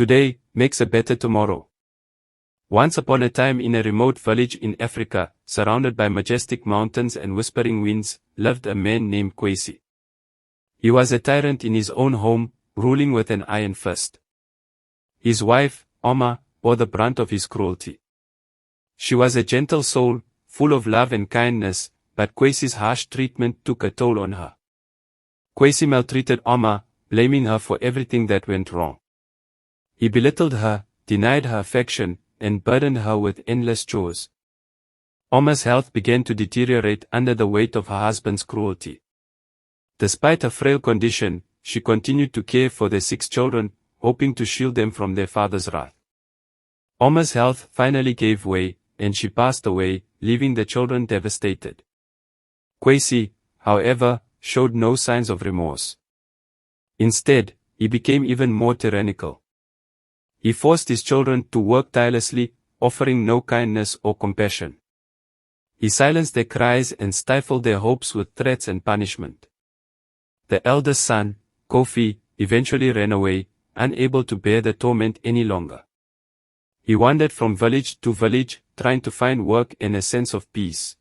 today makes a better tomorrow. Once upon a time in a remote village in Africa, surrounded by majestic mountains and whispering winds, lived a man named Kwesi. He was a tyrant in his own home, ruling with an iron fist. His wife, Oma, bore the brunt of his cruelty. She was a gentle soul, full of love and kindness, but Kwesi's harsh treatment took a toll on her. Kwesi maltreated Oma, blaming her for everything that went wrong. He belittled her, denied her affection, and burdened her with endless chores. Oma's health began to deteriorate under the weight of her husband's cruelty. Despite her frail condition, she continued to care for their 6 children, hoping to shield them from their father's wrath. Oma's health finally gave way, and she passed away, leaving the children devastated. Kwesi, however, showed no signs of remorse. Instead, he became even more tyrannical. He forced his children to work tirelessly, offering no kindness or compassion. He silenced their cries and stifled their hopes with threats and punishment. The eldest son, Kwesi, eventually ran away, unable to bear the torment any longer. He wandered from village to village, trying to find work and a sense of peace.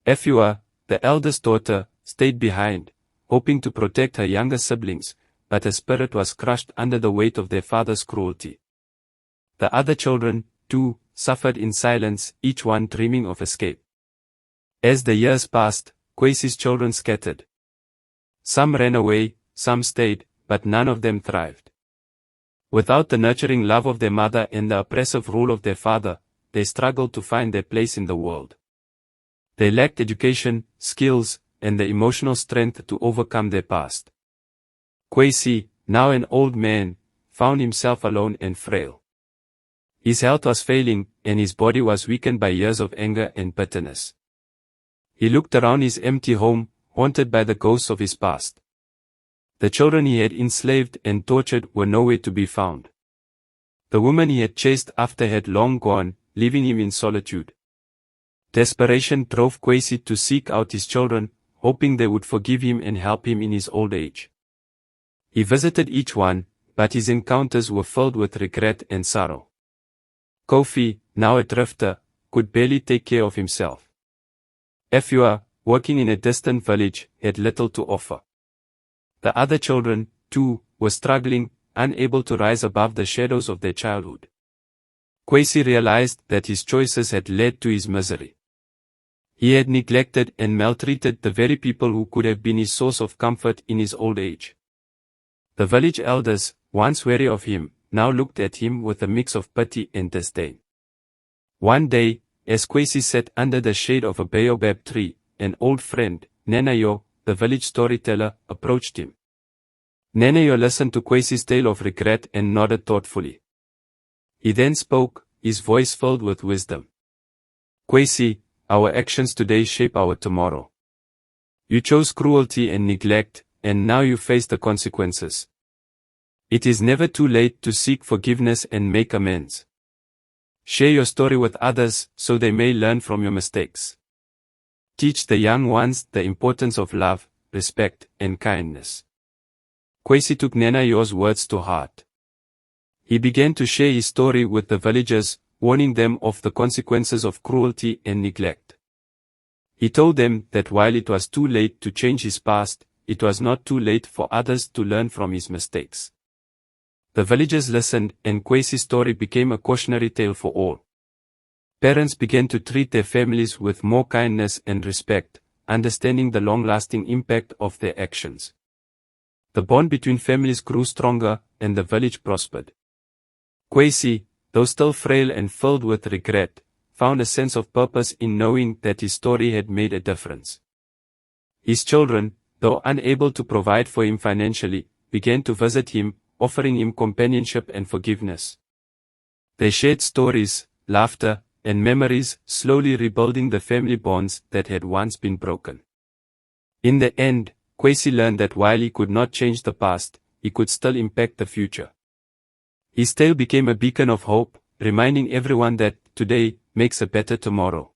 Efua, the eldest daughter, stayed behind, hoping to protect her younger siblings, but her spirit was crushed under the weight of their father's cruelty. The other children, too, suffered in silence, each one dreaming of escape. As the years passed, Kwesi's children scattered. Some ran away, some stayed, but none of them thrived. Without the nurturing love of their mother and the oppressive rule of their father, they struggled to find their place in the world. They lacked education, skills, and the emotional strength to overcome their past. Kwesi, now an old man, found himself alone and frail. His health was failing, and his body was weakened by years of anger and bitterness. He looked around his empty home, haunted by the ghosts of his past. The children he had enslaved and tortured were nowhere to be found. The woman he had chased after had long gone, leaving him in solitude. Desperation drove Kwesi to seek out his children, hoping they would forgive him and help him in his old age. He visited each one, but his encounters were filled with regret and sorrow. Kwesi, now a drifter, could barely take care of himself. Efua, working in a distant village, had little to offer. The other children, too, were struggling, unable to rise above the shadows of their childhood. Kwesi realized that his choices had led to his misery. He had neglected and maltreated the very people who could have been his source of comfort in his old age. The village elders, once wary of him, now looked at him with a mix of pity and disdain. One day, as Kwesi sat under the shade of a baobab tree, an old friend, Nenayo, the village storyteller, approached him. Nenayo listened to Kwesi's tale of regret and nodded thoughtfully. He then spoke, his voice filled with wisdom. Kwesi, our actions today shape our tomorrow. You chose cruelty and neglect, and now you face the consequences. It is never too late to seek forgiveness and make amends. Share your story with others so they may learn from your mistakes. Teach the young ones the importance of love, respect, and kindness. Kwesi took Nenayo's words to heart. He began to share his story with the villagers, warning them of the consequences of cruelty and neglect. He told them that while it was too late to change his past, it was not too late for others to learn from his mistakes. The villagers listened, and Kwesi's story became a cautionary tale for all. Parents began to treat their families with more kindness and respect, understanding the long-lasting impact of their actions. The bond between families grew stronger, and the village prospered. Kwesi, though still frail and filled with regret, found a sense of purpose in knowing that his story had made a difference. His children, though unable to provide for him financially, began to visit him, offering him companionship and forgiveness. They shared stories, laughter, and memories, slowly rebuilding the family bonds that had once been broken. In the end, Kwesi learned that while he could not change the past, he could still impact the future. His tale became a beacon of hope, reminding everyone that today makes a better tomorrow.